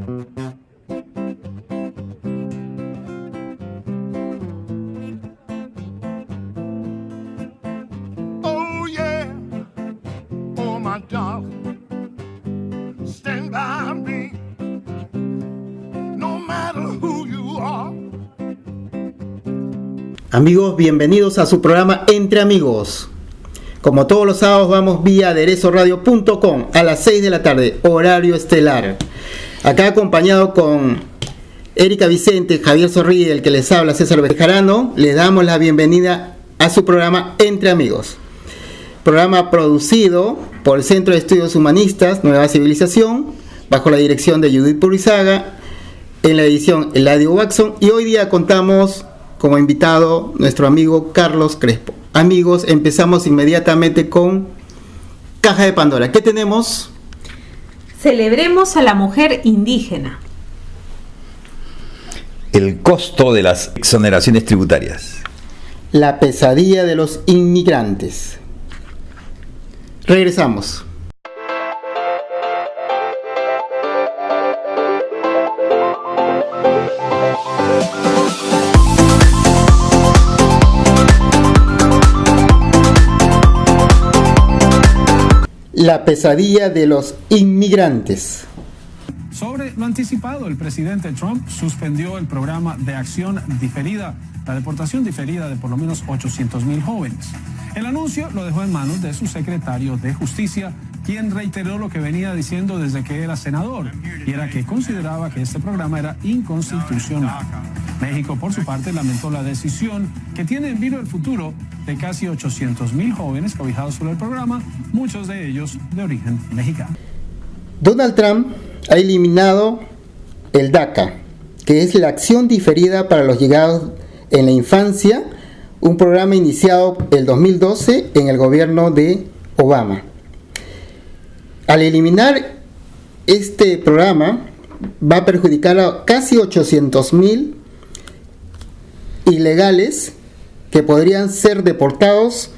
Oh yeah, oh my darling, stand by me, no matter who you are. Amigos, bienvenidos a su programa Entre Amigos. Como todos los sábados vamos vía aderezoradio.com a las 6 de la tarde, horario estelar. Acá acompañado con Erika Vicente, Javier Zorrilla, el que les habla, César Bejarano, les damos la bienvenida a su programa Entre Amigos. Programa producido por el Centro de Estudios Humanistas Nueva Civilización, bajo la dirección de Judith Purizaga, en la edición Eladio Watson, y hoy día contamos como invitado nuestro amigo Carlos Crespo. Amigos, empezamos inmediatamente con Caja de Pandora. ¿Qué tenemos? Celebremos a la mujer indígena. El costo de las exoneraciones tributarias. La pesadilla de los inmigrantes. Regresamos. La pesadilla de los inmigrantes. Sobre lo anticipado, el presidente Trump suspendió el programa de acción diferida, la deportación diferida de por lo menos 800,000 jóvenes. El anuncio lo dejó en manos de su secretario de Justicia, quien reiteró lo que venía diciendo desde que era senador, y era que consideraba que este programa era inconstitucional. México, por su parte, lamentó la decisión que tiene en vilo el futuro de casi 800,000 jóvenes cobijados por el programa, muchos de ellos de origen mexicano. Donald Trump ha eliminado el DACA, que es la acción diferida para los llegados en la infancia, un programa iniciado el 2012 en el gobierno de Obama. Al eliminar este programa, va a perjudicar a casi 800,000 ilegales que podrían ser deportados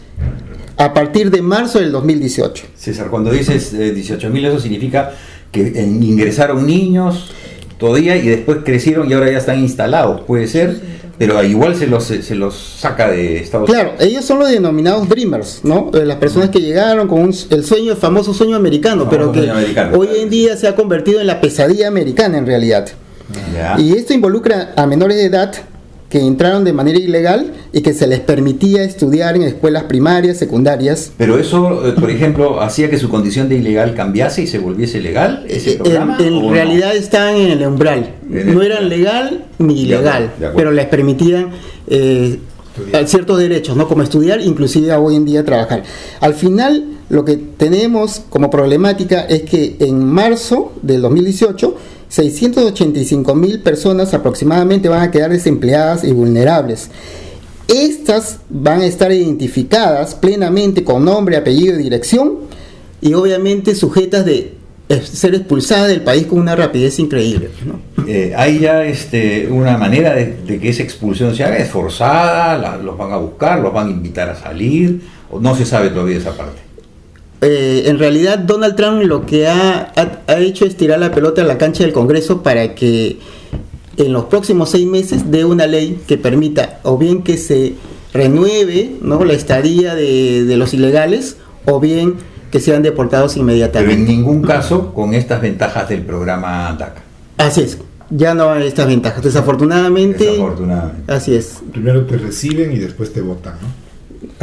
a partir de marzo del 2018. César, cuando dices 18,000, eso significa que ingresaron niños todavía y después crecieron y ahora ya están instalados, puede ser, pero igual se los saca de Estados Unidos. Claro, ellos son los denominados Dreamers, ¿no? Las personas que llegaron con el sueño, el famoso sueño americano, pero que hoy en día se ha convertido en la pesadilla americana en realidad. Ya. Y esto involucra a menores de edad que entraron de manera ilegal y que se les permitía estudiar en escuelas primarias, secundarias. Pero eso, por ejemplo, hacía que su condición de ilegal cambiase y se volviese legal, ese programa. En realidad no? Estaban en el umbral, no eran legal ni ilegal, pero les permitían ciertos derechos, ¿no? Como estudiar, inclusive hoy en día trabajar. Al final, lo que tenemos como problemática es que en marzo del 2018 685,000 personas aproximadamente van a quedar desempleadas y vulnerables. Estas van a estar identificadas plenamente con nombre, apellido y dirección, y obviamente sujetas de ser expulsadas del país con una rapidez increíble, ¿no? Hay ya una manera de que esa expulsión se haga, es forzada, los van a buscar, los van a invitar a salir, o no se sabe todavía esa parte. En realidad Donald Trump lo que ha hecho es tirar la pelota a la cancha del Congreso para que en los próximos 6 meses dé una ley que permita o bien que se renueve, ¿no?, la estadía de los ilegales, o bien que sean deportados inmediatamente. Pero en ningún caso con estas ventajas del programa DACA. Así es, ya no hay estas ventajas, desafortunadamente. Así es. Primero te reciben y después te votan, ¿no?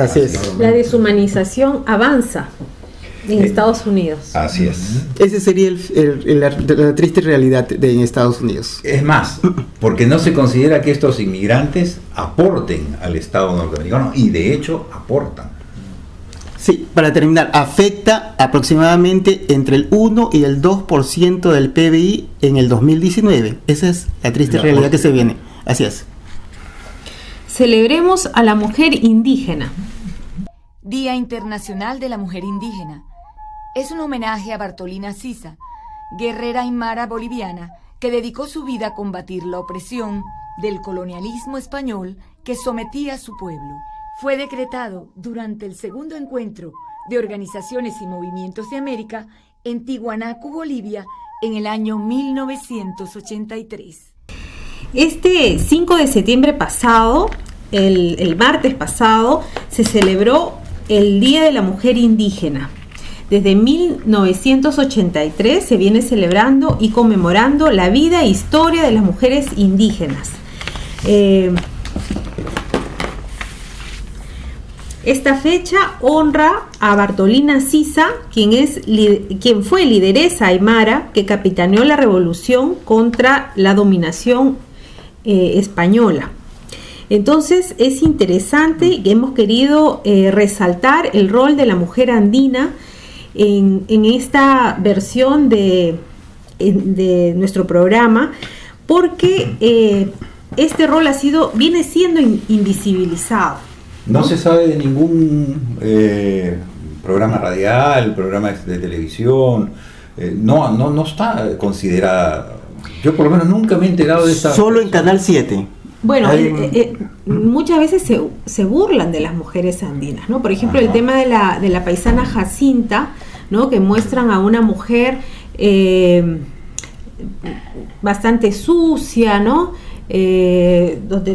Así es. La deshumanización avanza en Estados Unidos. Así es. Ese sería la triste realidad en Estados Unidos. Es más, porque no se considera que estos inmigrantes aporten al Estado norteamericano, y de hecho aportan. Sí, para terminar, afecta aproximadamente entre el 1 y el 2% del PBI en el 2019. Esa es la triste realidad que se viene. Así es. Celebremos a la mujer indígena. Día Internacional de la Mujer Indígena. Es un homenaje a Bartolina Sisa, guerrera aymara boliviana que dedicó su vida a combatir la opresión del colonialismo español que sometía a su pueblo. Fue decretado durante el segundo encuentro de organizaciones y movimientos de América en Tiwanaku, Bolivia, en el año 1983. Este 5 de septiembre pasado, el martes pasado, se celebró el Día de la Mujer Indígena. Desde 1983 se viene celebrando y conmemorando la vida e historia de las mujeres indígenas. Esta fecha honra a Bartolina Sisa, quien fue lideresa aymara que capitaneó la revolución contra la dominación española. Entonces es interesante que hemos querido resaltar el rol de la mujer andina en esta versión de nuestro programa, porque este rol viene siendo invisibilizado. No se sabe de ningún programa radial, programa de televisión, no está considerada. Yo por lo menos nunca me he enterado de esa. Solo en Canal 7. Bueno, muchas veces se burlan de las mujeres andinas, ¿no? Por ejemplo, el tema de la paisana Jacinta, ¿no? Que muestran a una mujer bastante sucia, ¿no? Donde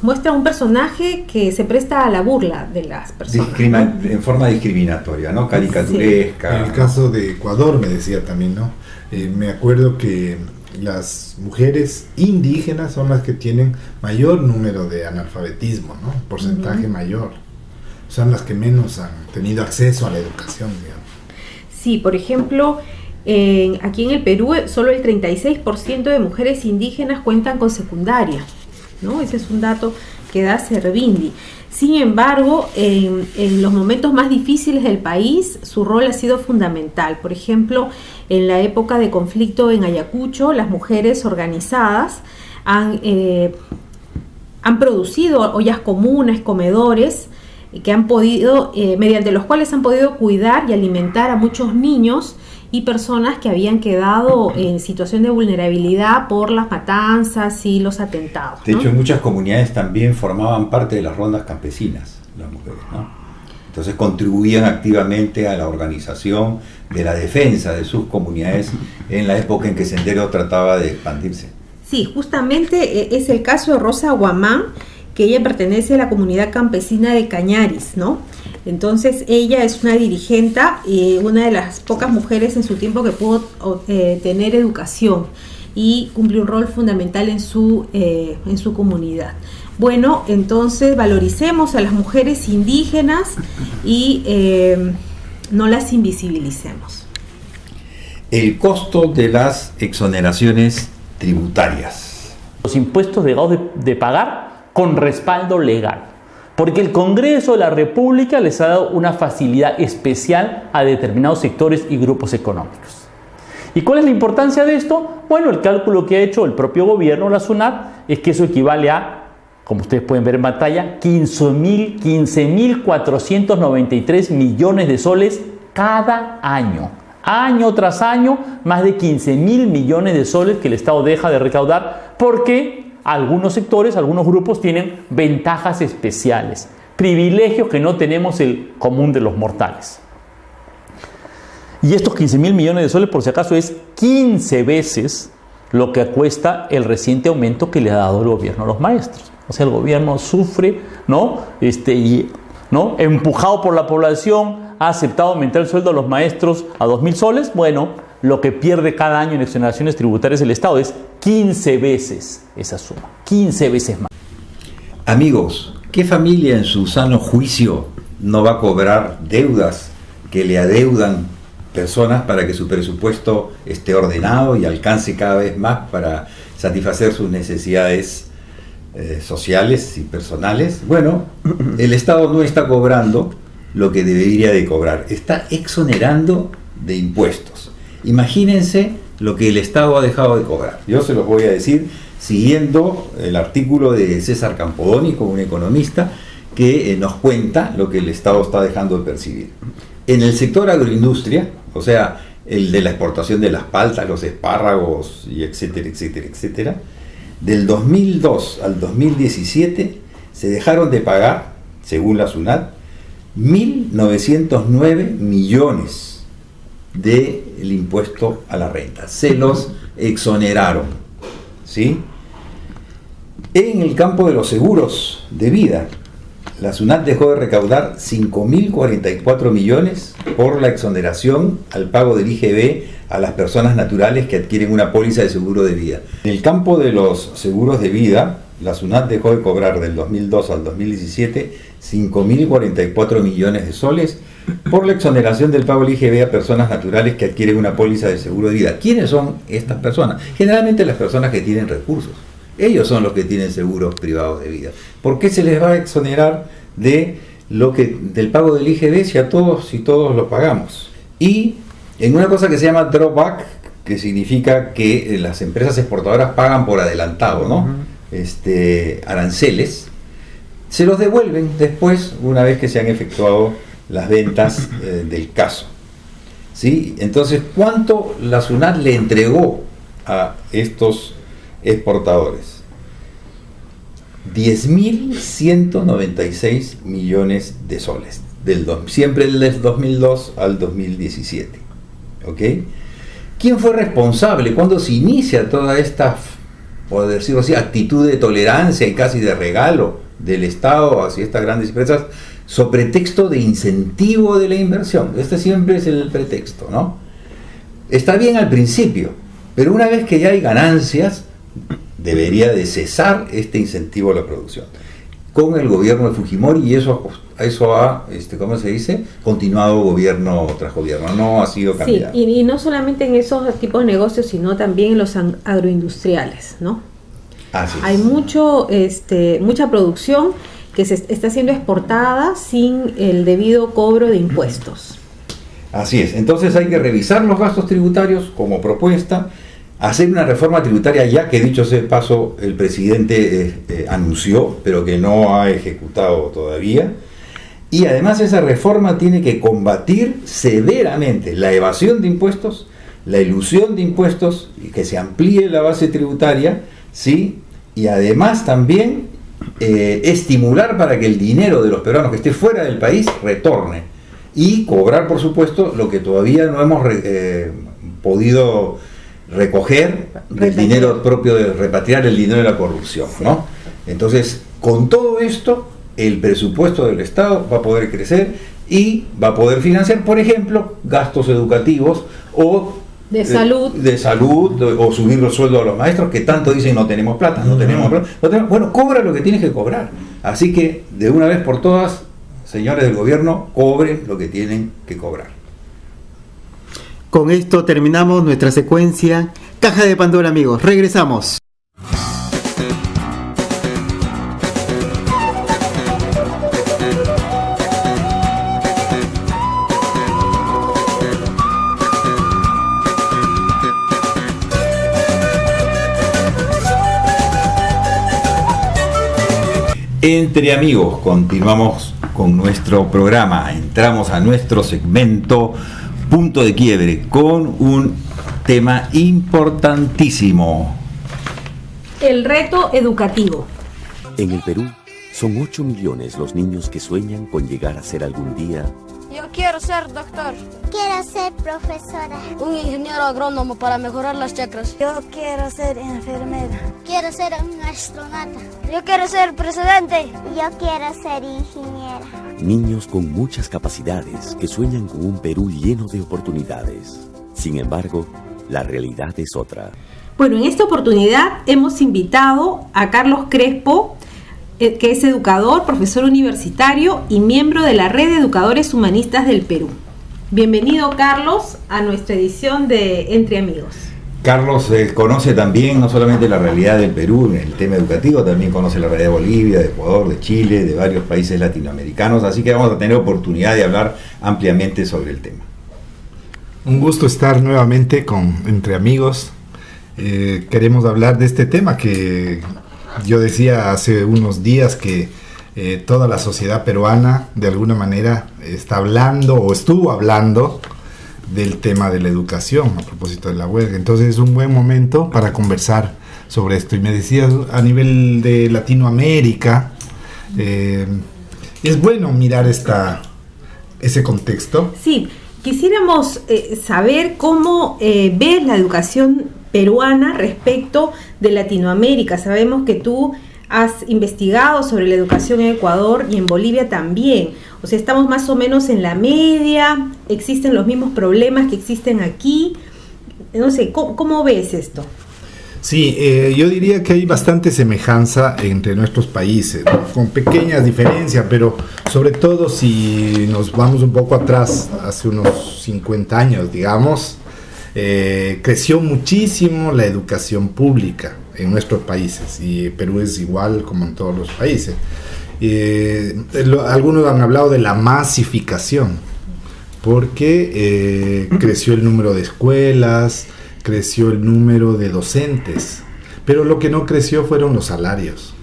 muestra un personaje que se presta a la burla de las personas. En forma discriminatoria, ¿no? Caricaturesca. Sí. En el caso de Ecuador me decía también, ¿no? Me acuerdo que las mujeres indígenas son las que tienen mayor número de analfabetismo, ¿no? Porcentaje mayor. Son las que menos han tenido acceso a la educación, digamos. Sí, por ejemplo, aquí en el Perú solo el 36% de mujeres indígenas cuentan con secundaria, ¿no? Ese es un dato que da Servindi. Sin embargo, en los momentos más difíciles del país, su rol ha sido fundamental. Por ejemplo, en la época de conflicto en Ayacucho, las mujeres organizadas han producido ollas comunes, comedores, que han podido, mediante los cuales han podido cuidar y alimentar a muchos niños y personas que habían quedado en situación de vulnerabilidad por las matanzas y los atentados, ¿no? De hecho, en muchas comunidades también formaban parte de las rondas campesinas, las mujeres, ¿no? Entonces contribuían activamente a la organización de la defensa de sus comunidades en la época en que Sendero trataba de expandirse. Sí, justamente es el caso de Rosa Guamán, que ella pertenece a la comunidad campesina de Cañaris, ¿no? Entonces ella es una dirigente y una de las pocas mujeres en su tiempo que pudo tener educación y cumplió un rol fundamental en su comunidad. Bueno, entonces valoricemos a las mujeres indígenas y no las invisibilicemos. El costo de las exoneraciones tributarias. Los impuestos dejados de pagar con respaldo legal, porque el Congreso de la República les ha dado una facilidad especial a determinados sectores y grupos económicos. ¿Y cuál es la importancia de esto? Bueno, el cálculo que ha hecho el propio gobierno, la SUNAT, es que eso equivale a, como ustedes pueden ver en pantalla, 15.493 millones de soles cada año. Año tras año, más de 15.000 millones de soles que el Estado deja de recaudar porque algunos sectores, algunos grupos tienen ventajas especiales, privilegios que no tenemos el común de los mortales. Y estos 15.000 millones de soles, por si acaso, es 15 veces lo que cuesta el reciente aumento que le ha dado el gobierno a los maestros. O sea, el gobierno sufre, ¿no? Empujado por la población, ha aceptado aumentar el sueldo a los maestros a 2.000 soles. Bueno, lo que pierde cada año en exoneraciones tributarias el Estado es 15 veces esa suma, 15 veces más. Amigos, ¿qué familia en su sano juicio no va a cobrar deudas que le adeudan personas para que su presupuesto esté ordenado y alcance cada vez más para satisfacer sus necesidades sociales y personales? Bueno, el Estado no está cobrando lo que debería de cobrar, está exonerando de impuestos. Imagínense lo que el Estado ha dejado de cobrar. Yo se los voy a decir siguiendo el artículo de César Campodónico, un economista, que nos cuenta lo que el Estado está dejando de percibir. En el sector agroindustria, o sea, el de la exportación de las paltas, los espárragos, y etcétera, etcétera, etcétera, del 2002 al 2017 se dejaron de pagar, según la SUNAT, 1.909 millones de del impuesto a la renta. Se los exoneraron, ¿sí? En el campo de los seguros de vida, la SUNAT dejó de recaudar 5.044 millones por la exoneración al pago del IGB a las personas naturales que adquieren una póliza de seguro de vida. En el campo de los seguros de vida, la SUNAT dejó de cobrar del 2002 al 2017 5.044 millones de soles por la exoneración del pago del IGB a personas naturales que adquieren una póliza de seguro de vida. ¿Quiénes son estas personas? Generalmente las personas que tienen recursos. Ellos son los que tienen seguros privados de vida. ¿Por qué se les va a exonerar del pago del IGB si todos lo pagamos? Y en una cosa que se llama drawback, que significa que las empresas exportadoras pagan por adelantado, ¿no? Aranceles, se los devuelven después, una vez que se han efectuado las ventas del caso, ¿sí? Entonces, ¿cuánto la SUNAT le entregó a estos exportadores? 10.196 millones de soles, siempre del 2002 al 2017, ¿ok? ¿Quién fue responsable cuando se inicia toda esta, por decirlo así, actitud de tolerancia y casi de regalo del Estado hacia estas grandes empresas, sobre pretexto de incentivo de la inversión? Este siempre es el pretexto, ¿no? Está bien al principio, pero una vez que ya hay ganancias, debería de cesar este incentivo a la producción. Con el gobierno de Fujimori, y eso ha, ¿cómo se dice? Continuado gobierno tras gobierno, no ha sido cambiado. Sí, y no solamente en esos tipos de negocios, sino también en los agroindustriales, ¿no? Así es. Hay mucha producción que se está siendo exportada sin el debido cobro de impuestos. Así es. Entonces hay que revisar los gastos tributarios como propuesta, hacer una reforma tributaria ya que, dicho sea de paso, el presidente anunció, pero que no ha ejecutado todavía. Y además esa reforma tiene que combatir severamente la evasión de impuestos, la elusión de impuestos, y que se amplíe la base tributaria, ¿sí? Y además también estimular para que el dinero de los peruanos que esté fuera del país retorne, y cobrar, por supuesto, lo que todavía no hemos podido recoger del dinero propio, de repatriar el dinero de la corrupción, ¿no? Entonces, con todo esto, el presupuesto del Estado va a poder crecer y va a poder financiar, por ejemplo, gastos educativos o de salud, o subir los sueldos a los maestros, que tanto dicen no tenemos plata, no tenemos plata. Bueno, cobra lo que tienes que cobrar. Así que, de una vez por todas, señores del gobierno, cobren lo que tienen que cobrar. Con esto terminamos nuestra secuencia Caja de Pandora, amigos. Regresamos. Entre amigos, continuamos con nuestro programa. Entramos a nuestro segmento Punto de Quiebre con un tema importantísimo. El reto educativo. En el Perú, son 8 millones los niños que sueñan con llegar a ser algún día. Yo quiero ser doctor. Quiero ser profesora. Un ingeniero agrónomo para mejorar las chacras. Yo quiero ser enfermera. Quiero ser un astronauta. Yo quiero ser presidente. Yo quiero ser ingeniera. Niños con muchas capacidades que sueñan con un Perú lleno de oportunidades. Sin embargo, la realidad es otra. Bueno, en esta oportunidad hemos invitado a Carlos Crespo, que es educador, profesor universitario y miembro de la Red de Educadores Humanistas del Perú. Bienvenido, Carlos, a nuestra edición de Entre Amigos. Carlos conoce también no solamente la realidad del Perú en el tema educativo, también conoce la realidad de Bolivia, de Ecuador, de Chile, de varios países latinoamericanos, así que vamos a tener oportunidad de hablar ampliamente sobre el tema. Un gusto estar nuevamente con Entre Amigos. Queremos hablar de este tema que yo decía hace unos días que toda la sociedad peruana de alguna manera está hablando o estuvo hablando del tema de la educación a propósito de la huelga. Entonces es un buen momento para conversar sobre esto. Y me decías, a nivel de Latinoamérica, es bueno mirar ese contexto. Sí, Quisiéramos saber cómo ves la educación peruana respecto de Latinoamérica. Sabemos que tú has investigado sobre la educación en Ecuador y en Bolivia también. O sea, estamos más o menos en la media, existen los mismos problemas que existen aquí. No sé, ¿cómo ves esto? Sí, yo diría que hay bastante semejanza entre nuestros países, ¿no? Con pequeñas diferencias, pero sobre todo si nos vamos un poco atrás, hace unos 50 años, digamos, creció muchísimo la educación pública en nuestros países, y Perú es igual como en todos los países. Algunos han hablado de la masificación, porque creció el número de escuelas, creció el número de docentes, pero lo que no creció fueron los salarios.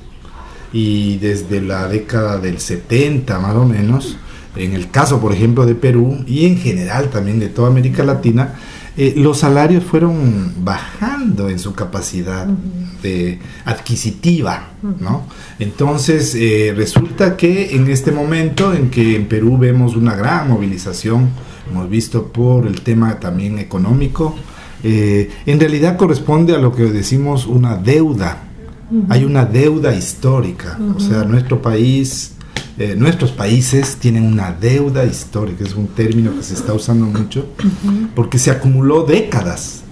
Y desde la década del 70 más o menos, en el caso por ejemplo de Perú y en general también de toda América Latina, los salarios fueron bajando en su capacidad adquisitiva, ¿no? Entonces resulta que en este momento en que en Perú vemos una gran movilización, hemos visto por el tema también económico, en realidad corresponde a lo que decimos una deuda. Hay una deuda histórica, o sea, nuestro país, nuestros países tienen una deuda histórica, es un término que se está usando mucho, porque se acumuló décadas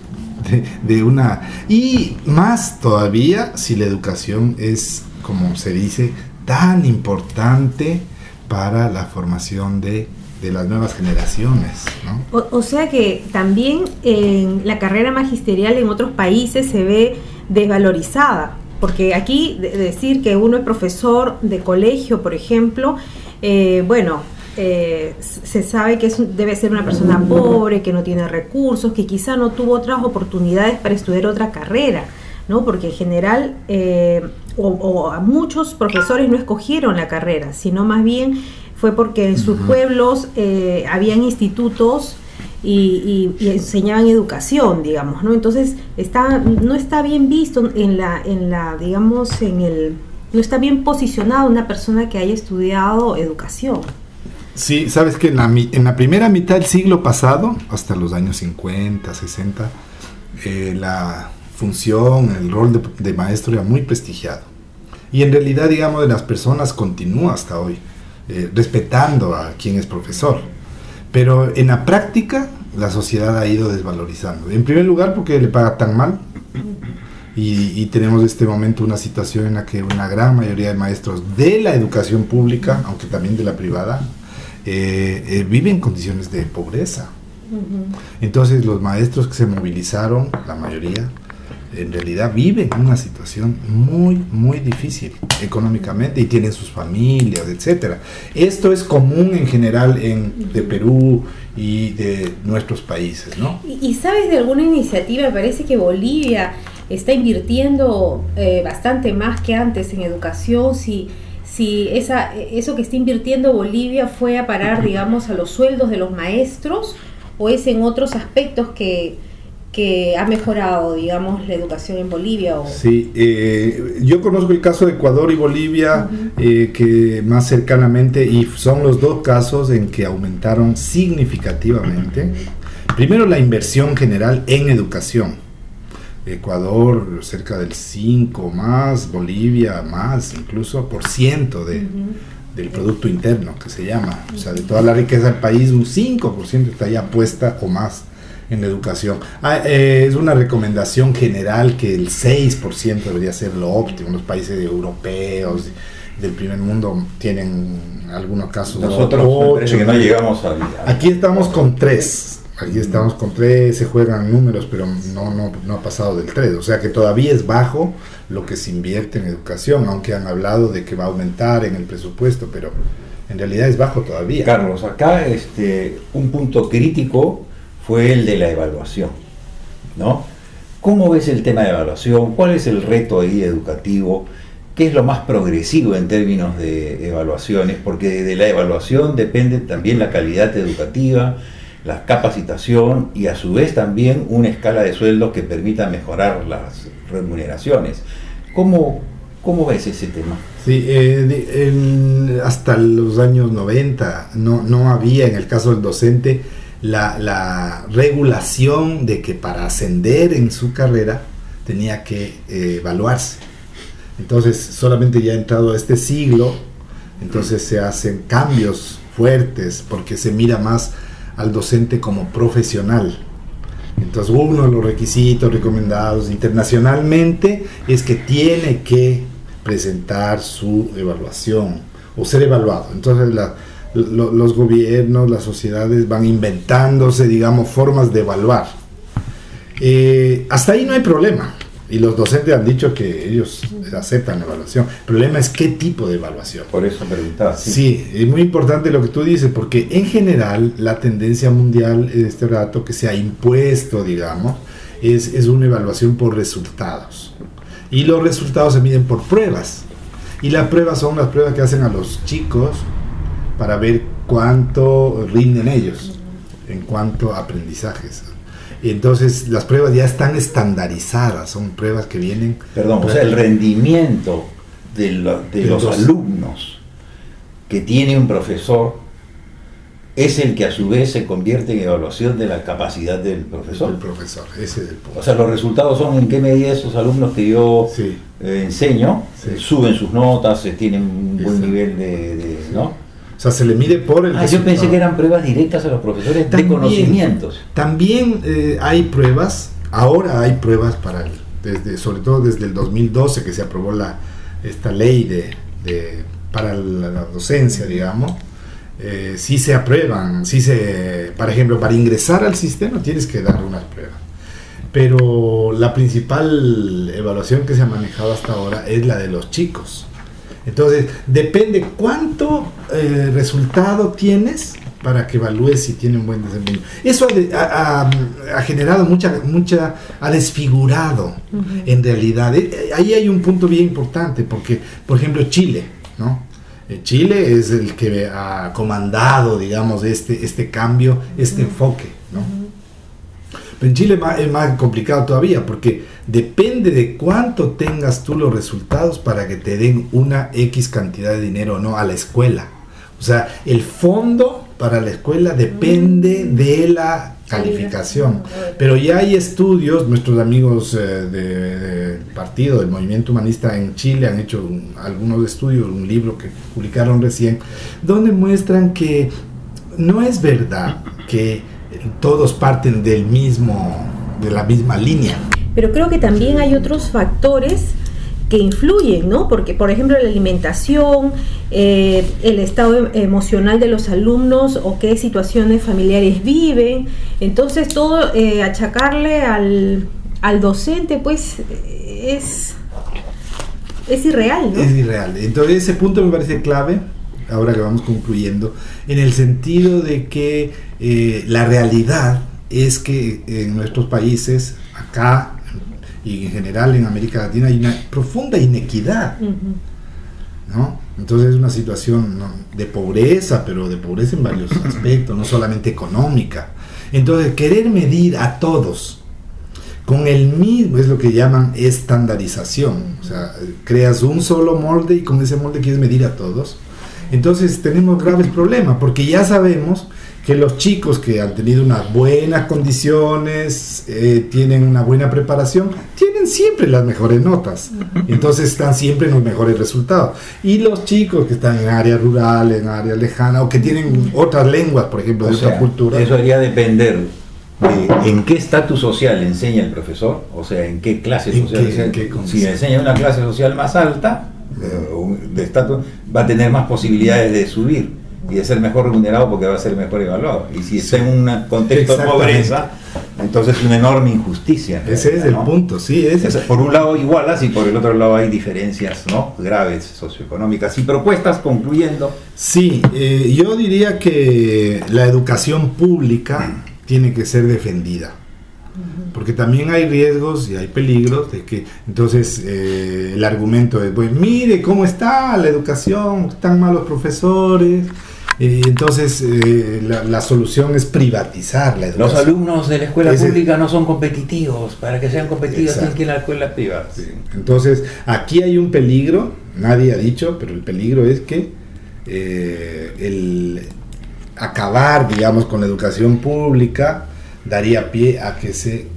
de una, y más todavía si la educación es, como se dice, tan importante para la formación de las nuevas generaciones, ¿no? O sea que también en la carrera magisterial en otros países se ve desvalorizada, porque aquí decir que uno es profesor de colegio, por ejemplo, se sabe que debe ser una persona pobre, que no tiene recursos, que quizá no tuvo otras oportunidades para estudiar otra carrera, ¿no? Porque en general a muchos profesores no escogieron la carrera, sino más bien fue porque en sus pueblos habían institutos y enseñaban educación, digamos, ¿no? Entonces no está bien visto no está bien posicionada una persona que haya estudiado educación. Sí, sabes que en la primera mitad del siglo pasado, hasta los años 50, 60, la función, el rol de maestro era muy prestigiado. Y en realidad, digamos, de las personas continúa hasta hoy, respetando a quien es profesor. Pero en la práctica, la sociedad ha ido desvalorizando. En primer lugar, porque le paga tan mal. Y tenemos en este momento una situación en la que una gran mayoría de maestros de la educación pública, aunque también de la privada, viven en condiciones de pobreza. Entonces los maestros que se movilizaron, la mayoría, en realidad viven una situación muy, muy difícil económicamente y tienen sus familias, etcétera. Esto es común en general de Perú y de nuestros países, ¿no? ¿Y sabes de alguna iniciativa? Me parece que Bolivia está invirtiendo bastante más que antes en educación. Si eso que está invirtiendo Bolivia fue a parar, digamos, a los sueldos de los maestros, o es en otros aspectos que ha mejorado, digamos, la educación en Bolivia. Sí, yo conozco el caso de Ecuador y Bolivia, que más cercanamente, y son los dos casos en que aumentaron significativamente. Primero, la inversión general en educación. Ecuador cerca del 5 más, Bolivia más, incluso por ciento del Producto Interno, que se llama. O sea, de toda la riqueza del país, un 5% está ya puesta o más en la educación. Es una recomendación general que el 6% debería ser lo óptimo. Los países europeos del primer mundo tienen algunos casos. Nosotros parece que no llegamos a... Aquí estamos con 3. Se juegan números, pero no ha pasado del 3. O sea que todavía es bajo lo que se invierte en educación, aunque han hablado de que va a aumentar en el presupuesto, pero en realidad es bajo todavía. Carlos, acá un punto crítico fue el de la evaluación, ¿no? ¿Cómo ves el tema de evaluación? ¿Cuál es el reto ahí educativo? ¿Qué es lo más progresivo en términos de evaluaciones? Porque de la evaluación depende también la calidad educativa, la capacitación y a su vez también una escala de sueldos que permita mejorar las remuneraciones. ¿Cómo ves ese tema? Sí, hasta los años 90 no había, en el caso del docente, la regulación de que para ascender en su carrera tenía que evaluarse. Entonces, solamente ya entrado a este siglo, entonces se hacen cambios fuertes porque se mira más al docente como profesional. Entonces, uno de los requisitos recomendados internacionalmente es que tiene que presentar su evaluación o ser evaluado. Entonces, los gobiernos, las sociedades van inventándose, digamos, formas de evaluar. Hasta ahí no hay problema. Y los docentes han dicho que ellos aceptan la evaluación. El problema es qué tipo de evaluación. Por eso preguntaba. Sí, es muy importante lo que tú dices, porque en general la tendencia mundial en este rato que se ha impuesto, digamos, es una evaluación por resultados. Y los resultados se miden por pruebas. Y las pruebas son las pruebas que hacen a los chicos para ver cuánto rinden ellos en cuanto a aprendizajes. Entonces las pruebas ya están estandarizadas, son pruebas que vienen... Perdón, o sea, el rendimiento de los alumnos que tiene un profesor es el que a su vez se convierte en evaluación de la capacidad del profesor. El profesor, ese es el punto. O sea, los resultados son en qué medida esos alumnos que yo enseño suben sus notas, tienen un buen nivel ¿no? O sea, se le mide por el yo pensé que eran pruebas directas a los profesores de conocimientos. También hay pruebas, ahora hay pruebas sobre todo desde el 2012 que se aprobó esta ley para la docencia, digamos. Sí se aprueban, por ejemplo, para ingresar al sistema tienes que dar unas pruebas. Pero la principal evaluación que se ha manejado hasta ahora es la de los chicos. Entonces, depende cuánto resultado tienes para que evalúes si tiene un buen desempeño. Eso ha generado ha desfigurado en realidad. Ahí hay un punto bien importante, porque, por ejemplo, Chile, ¿no? Chile es el que ha comandado, digamos, este cambio, este enfoque, ¿no? Pero en Chile es más complicado todavía, porque depende de cuánto tengas tú los resultados para que te den una X cantidad de dinero o no a la escuela. O sea, el fondo para la escuela depende de la calificación. Pero ya hay estudios, nuestros amigos del partido, del Movimiento Humanista en Chile han hecho algunos estudios, un libro que publicaron recién, donde muestran que no es verdad que todos parten de la misma línea. Pero creo que también hay otros factores que influyen, ¿no? Porque, por ejemplo, la alimentación, el estado emocional de los alumnos o qué situaciones familiares viven. Entonces, todo achacarle al docente, pues, es irreal, ¿no? Es irreal. Entonces, ese punto me parece clave, ahora que vamos concluyendo, en el sentido de que la realidad es que en nuestros países, acá y en general en América Latina, hay una profunda inequidad, ¿no? Entonces es una situación, ¿no?, de pobreza, pero de pobreza en varios aspectos, no solamente económica. Entonces querer medir a todos con el mismo es lo que llaman estandarización. O sea, creas un solo molde y con ese molde quieres medir a todos. Entonces tenemos graves problemas, porque ya sabemos que los chicos que han tenido unas buenas condiciones, tienen una buena preparación, tienen siempre las mejores notas. Entonces están siempre en los mejores resultados. Y los chicos que están en áreas rurales, en áreas lejanas, o que tienen otras lenguas, por ejemplo, de otra cultura. Eso debería depender de en qué estatus social enseña el profesor, o sea, en qué clase social enseña. Si enseña una clase social más alta, de estatus, va a tener más posibilidades de subir y de ser mejor remunerado porque va a ser mejor evaluado. Y si está en un contexto de pobreza, entonces es una enorme injusticia. Ese es el punto, sí. Por un lado igualas y por el otro lado hay diferencias, ¿no?, graves socioeconómicas. Y propuestas, concluyendo. Sí, yo diría que la educación pública tiene que ser defendida, porque también hay riesgos y hay peligros de que entonces el argumento es, pues mire cómo está la educación, están malos profesores. Entonces la solución es privatizar la educación. Los alumnos de la escuela pública no son competitivos, para que sean competitivos tienen que ir a la escuela privada. Sí. Entonces aquí hay un peligro, nadie ha dicho, pero el peligro es que acabar, digamos, con la educación pública daría pie a que se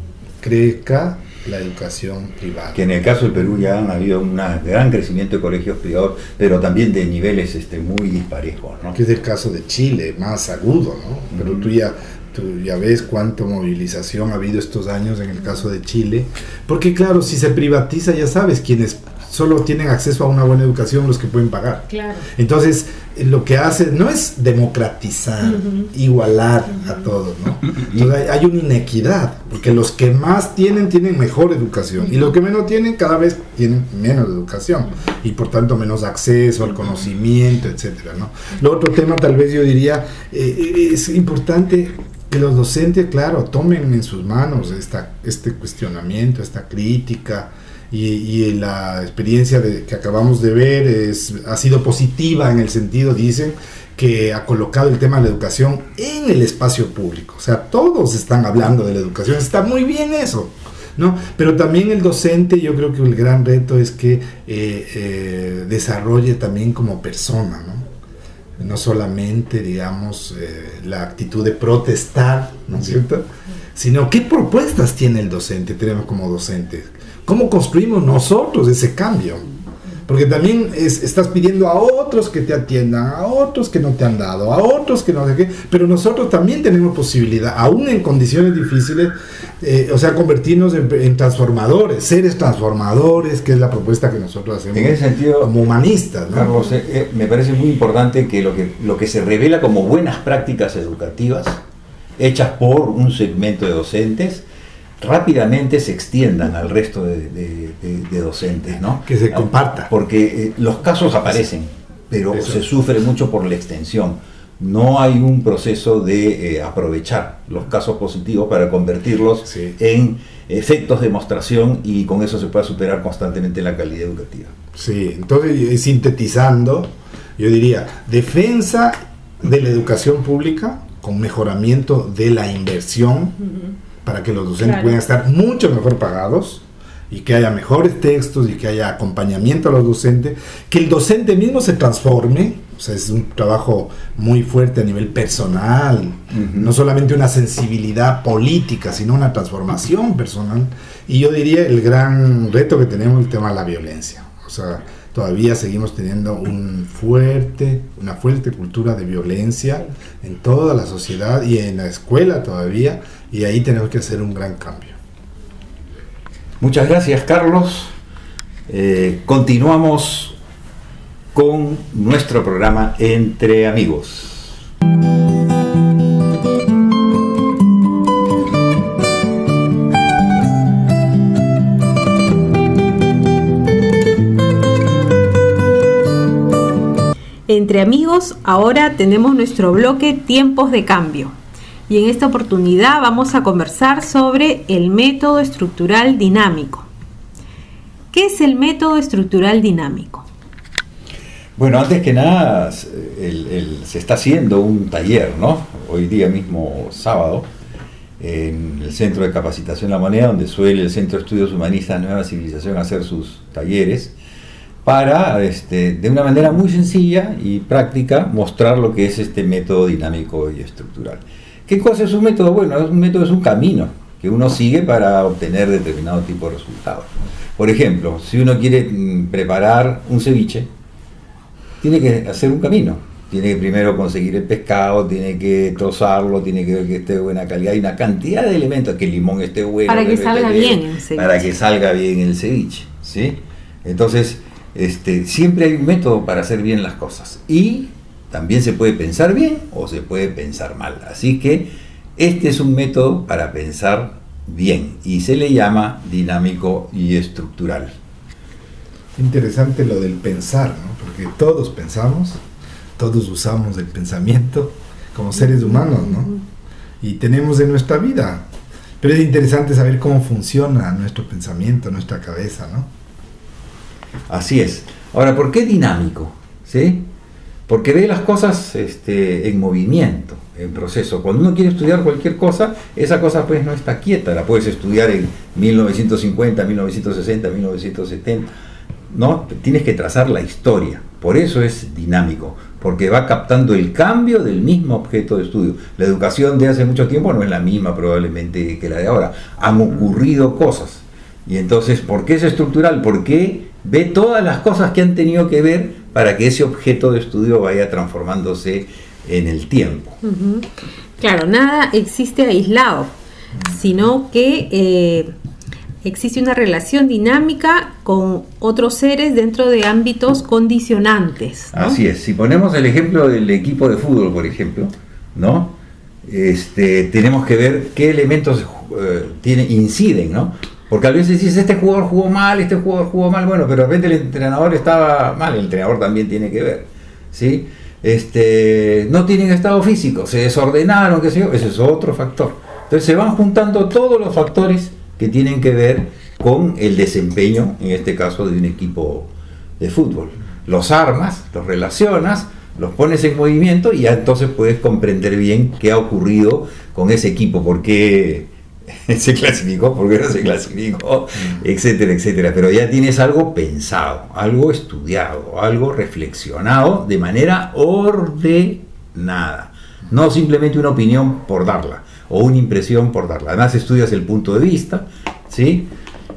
crezca la educación privada. Que en el caso del Perú ya han habido un gran crecimiento de colegios privados, pero también de niveles muy disparejos, ¿no? Que es el caso de Chile, más agudo, ¿no? Pero tú ya ves cuánta movilización ha habido estos años en el caso de Chile, porque claro, si se privatiza, ya sabes, quienes solo tienen acceso a una buena educación, los que pueden pagar. Claro. Entonces, lo que hace no es democratizar, igualar a todos, ¿no? Entonces hay una inequidad, porque los que más tienen mejor educación, y los que menos tienen cada vez tienen menos educación, y por tanto menos acceso al conocimiento, etcétera, ¿no? Lo otro tema, tal vez yo diría, es importante que los docentes, claro, tomen en sus manos este cuestionamiento, esta crítica, y la experiencia que acabamos de ver ha sido positiva en el sentido, dicen, que ha colocado el tema de la educación en el espacio público. O sea, todos están hablando de la educación, está muy bien eso, ¿no? Pero también el docente, yo creo que el gran reto es que desarrolle también como persona, ¿no? No solamente, digamos, la actitud de protestar, ¿no es cierto? Sino qué propuestas tiene el docente, tenemos como docentes. ¿Cómo construimos nosotros ese cambio? Porque también estás pidiendo a otros que te atiendan, a otros que no te han dado, a otros que no sé qué, pero nosotros también tenemos posibilidad, aún en condiciones difíciles, convertirnos en transformadores, seres transformadores, que es la propuesta que nosotros hacemos en ese sentido, como humanistas, ¿no? Carlos, me parece muy importante que lo que se revela como buenas prácticas educativas, hechas por un segmento de docentes, rápidamente se extiendan al resto de docentes, ¿no? Que se comparta. Porque los casos aparecen, pero se sufre mucho por la extensión. No hay un proceso de aprovechar los casos positivos para convertirlos en efectos de demostración, y con eso se pueda superar constantemente la calidad educativa. Sí, entonces, sintetizando, yo diría, defensa de la educación pública con mejoramiento de la inversión, para que los docentes puedan estar mucho mejor pagados, y que haya mejores textos y que haya acompañamiento a los docentes, que el docente mismo se transforme. O sea, es un trabajo muy fuerte a nivel personal, no solamente una sensibilidad política, sino una transformación personal. Y yo diría el gran reto que tenemos, el tema de la violencia. O sea, todavía seguimos teniendo una fuerte cultura de violencia en toda la sociedad y en la escuela todavía, y ahí tenemos que hacer un gran cambio. Muchas gracias, Carlos. Continuamos con nuestro programa Entre Amigos. Entre amigos, ahora tenemos nuestro bloque Tiempos de Cambio. Y en esta oportunidad vamos a conversar sobre el método estructural dinámico. ¿Qué es el método estructural dinámico? Bueno, antes que nada, se está haciendo un taller, ¿no? Hoy día mismo, sábado, en el Centro de Capacitación La Moneda, donde suele el Centro de Estudios Humanistas Nueva Civilización hacer sus talleres, para, de una manera muy sencilla y práctica, mostrar lo que es este método dinámico y estructural. ¿Qué cosa es un método? Bueno, un método es un camino que uno sigue para obtener determinado tipo de resultados. Por ejemplo, si uno quiere preparar un ceviche, tiene que hacer un camino. Tiene que primero conseguir el pescado, tiene que trozarlo, tiene que ver que esté de buena calidad. Hay una cantidad de elementos, que el limón esté bueno. Para que salga bien el ceviche. Para que salga bien el ceviche, ¿sí? Entonces, siempre hay un método para hacer bien las cosas. Y también se puede pensar bien o se puede pensar mal. Así que este es un método para pensar bien y se le llama dinámico y estructural. Interesante lo del pensar, ¿no? Porque todos pensamos, todos usamos el pensamiento como seres humanos, ¿no? Y tenemos en nuestra vida. Pero es interesante saber cómo funciona nuestro pensamiento, nuestra cabeza, ¿no? Así es. Ahora, ¿por qué dinámico? ¿Sí? Porque ve las cosas en movimiento, en proceso. Cuando uno quiere estudiar cualquier cosa, esa cosa pues no está quieta. La puedes estudiar en 1950, 1960, 1970. ¿no? Tienes que trazar la historia. Por eso es dinámico, porque va captando el cambio del mismo objeto de estudio. La educación de hace mucho tiempo no es la misma probablemente que la de ahora. Han ocurrido cosas. Y entonces, ¿por qué es estructural? Porque ve todas las cosas que han tenido que ver para que ese objeto de estudio vaya transformándose en el tiempo. Uh-huh. Claro, nada existe aislado, sino que existe una relación dinámica con otros seres dentro de ámbitos condicionantes, ¿no? Así es. Si ponemos el ejemplo del equipo de fútbol, por ejemplo, ¿no? Tenemos que ver qué elementos inciden, ¿no? Porque a veces dices, este jugador jugó mal, bueno, pero de repente el entrenador estaba mal, el entrenador también tiene que ver, ¿sí? No tienen estado físico, se desordenaron, qué sé yo, ese es otro factor. Entonces se van juntando todos los factores que tienen que ver con el desempeño, en este caso, de un equipo de fútbol. Los armas, los relacionas, los pones en movimiento y ya entonces puedes comprender bien qué ha ocurrido con ese equipo, por qué se clasificó, por qué no se clasificó, etcétera, etcétera. Pero ya tienes algo pensado, algo estudiado, algo reflexionado de manera ordenada. No simplemente una opinión por darla, o una impresión por darla. Además estudias el punto de vista, ¿sí?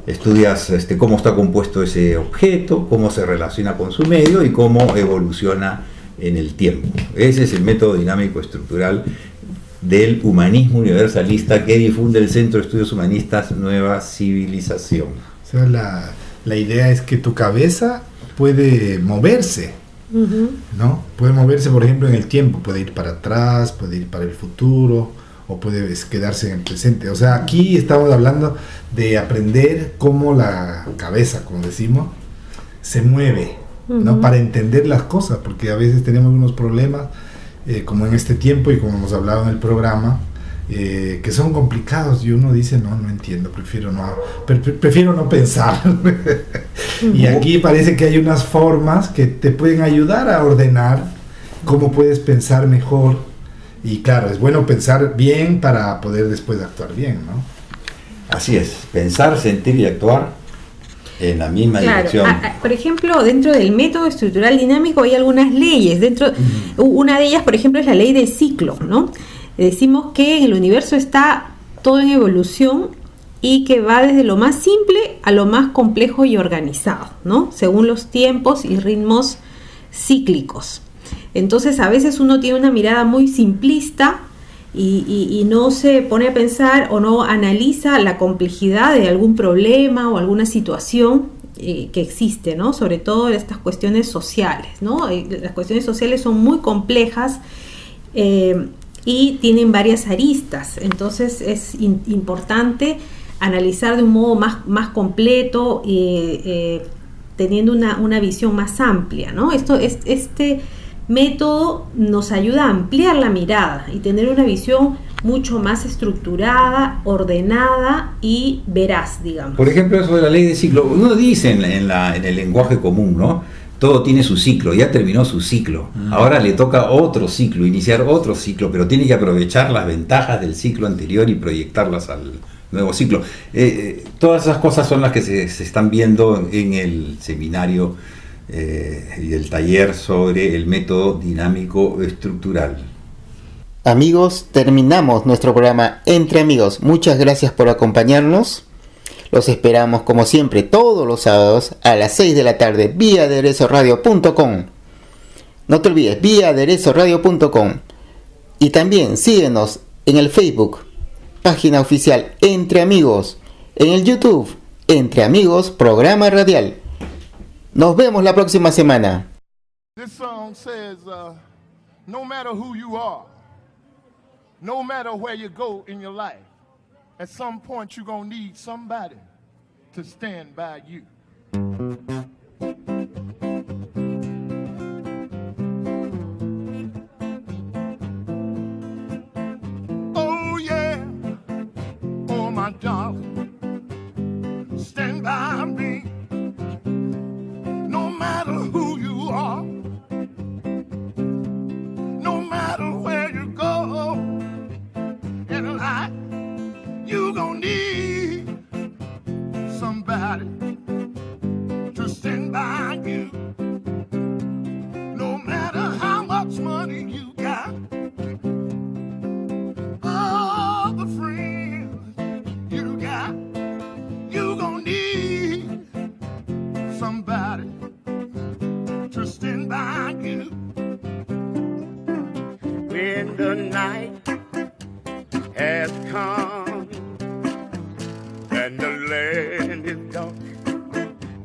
Estudias cómo está compuesto ese objeto, cómo se relaciona con su medio y cómo evoluciona en el tiempo. Ese es el método dinámico estructural del humanismo universalista que difunde el Centro de Estudios Humanistas Nueva Civilización. O sea, la idea es que tu cabeza puede moverse, ¿no? Puede moverse, por ejemplo, en el tiempo, puede ir para atrás, puede ir para el futuro, o puede quedarse en el presente. O sea, aquí estamos hablando de aprender cómo la cabeza, como decimos, se mueve, ¿no? Para entender las cosas, porque a veces tenemos unos problemas, como en este tiempo y como hemos hablado en el programa, que son complicados y uno dice, no entiendo, prefiero no pensar. Y aquí parece que hay unas formas que te pueden ayudar a ordenar cómo puedes pensar mejor. Y claro, es bueno pensar bien para poder después actuar bien, ¿no? Así es, pensar, sentir y actuar en la misma dirección. Por ejemplo, dentro del método estructural dinámico hay algunas leyes. Una de ellas, por ejemplo, es la ley del ciclo, ¿no? Decimos que en el universo está todo en evolución y que va desde lo más simple a lo más complejo y organizado, ¿no? Según los tiempos y ritmos cíclicos. Entonces, a veces uno tiene una mirada muy simplista y no se pone a pensar o no analiza la complejidad de algún problema o alguna situación que existe, ¿no? Sobre todo estas cuestiones sociales, ¿no? Las cuestiones sociales son muy complejas y tienen varias aristas. Entonces, es importante analizar de un modo más completo, teniendo una visión más amplia, ¿no? Este método nos ayuda a ampliar la mirada y tener una visión mucho más estructurada, ordenada y veraz, digamos. Por ejemplo, eso de la ley de ciclo, uno dice en el lenguaje común, ¿no? Todo tiene su ciclo, ya terminó su ciclo, ahora le toca otro ciclo, iniciar otro ciclo, pero tiene que aprovechar las ventajas del ciclo anterior y proyectarlas al nuevo ciclo. Todas esas cosas son las que se están viendo en el seminario y el taller sobre el método dinámico estructural. Amigos, terminamos nuestro programa Entre Amigos. Muchas gracias por acompañarnos. Los esperamos como siempre todos los sábados a las 6 de la tarde vía aderezoradio.com. No te olvides, vía aderezoradio.com. Y también síguenos en el Facebook, página oficial Entre Amigos, en el YouTube Entre Amigos Programa Radial. Nos vemos la próxima semana. This song says, no matter who you are, no matter where you go in your life, at some point you're going to need somebody to stand by you. Oh yeah, oh my darling, stand by me. No matter who you are, no matter where you go in life, you gonna need somebody to stand somebody to stand by you. When the night has come and the land is dark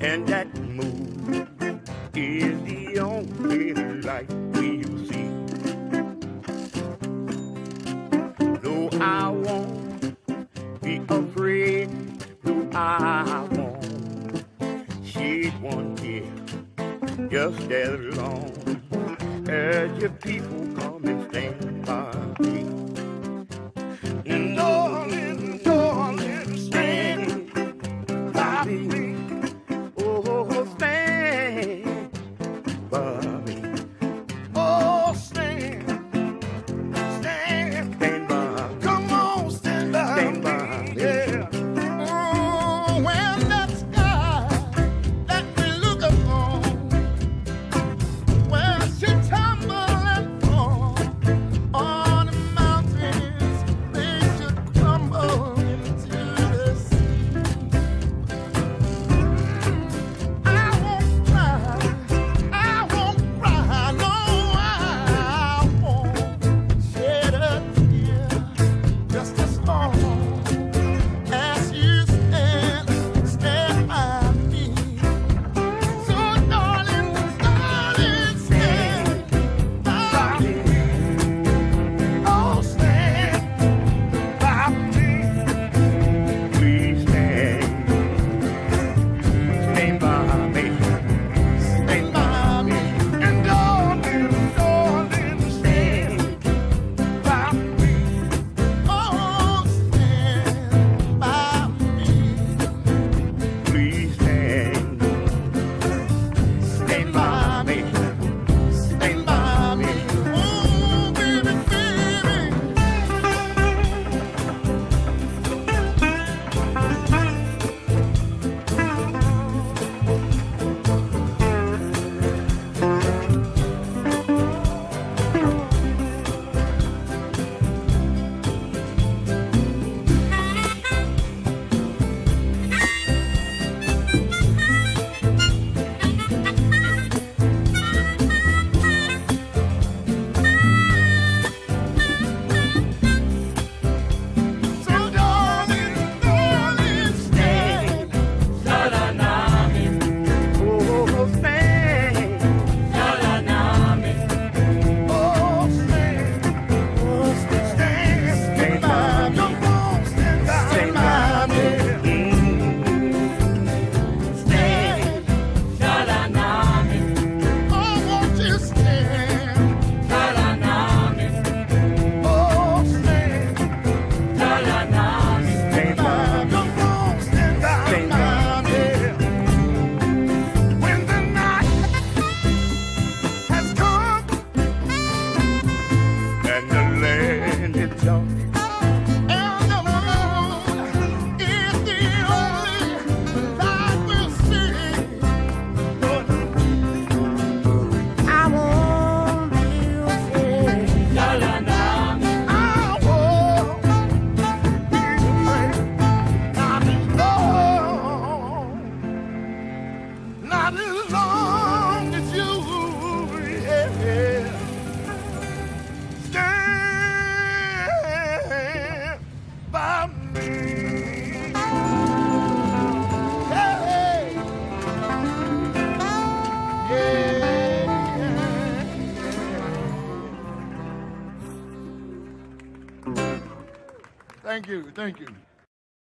and that moon is the only light we'll see. No, I won't be afraid. No, I won't shed one tear. Just as long as your people come and stand by me. And darling, darling, stand by me. Oh, stand by me. Oh, stand by. Come on, stand by me. Yeah. Oh, when that sky that we look upon, well, she tumble and fall on the mountains, they should crumble into the sea. I won't cry, no, I won't shed a tear, just as long as you stand by me. So darling, darling, stand by me. Oh, stand by me. Please stand by me. Stand by me. And darling, darling, stand by me. Oh, stand by me. Please stand by me. Stand by me. Oh, baby, baby. So darling, darling, stand. Oh, stand. Oh, stand. Stand by me. Come on, stand by me. Stand. Oh, won't you stand? Oh, stand. Stand by. Come on, stand by me. When the night has come and the land is dark and the moon is the only light we'll see. I won't be afraid. I won't be afraid. Not as long as you stand by me. Hey, yeah. Thank you, thank you.